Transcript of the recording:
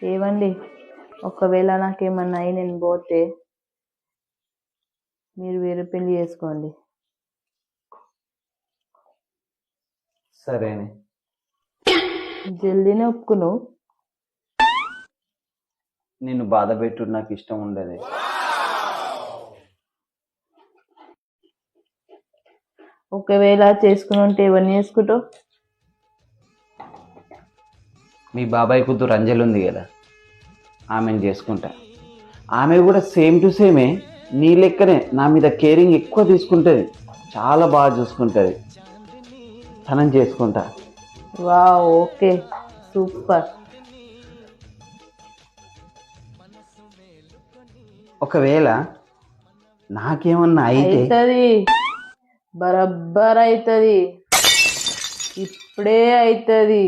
ఏవండి, ఒకవేళ నాకేమన్నా అయి నేను పోతే మీరు వేరే పెళ్లి చేసుకోండి. సరేనే. జల్దీనే ఒప్పుకును. నిన్ను బాధ పెట్టుడు నాకు ఇష్టం ఉండదు. ఒకవేళ చేసుకుని ఉంటే ఎవరిని చేసుకుంటావు? మీ బాబాయ్ కూతురు అంజలి ఉంది కదా, ఆమెను చేసుకుంటా. ఆమె కూడా సేమ్ టు సేమే నీ లెక్కనే నా మీద కేరింగ్ ఎక్కువ తీసుకుంటుంది, చాలా బాగా చూసుకుంటుంది. తనని చేసుకుంటా. Wow, okay, super. ఒకవేళ నాకేమన్నా అయితే అవుతుంది, బరబ్బర్ అవుతుంది, ఇప్పుడే అవుతుంది.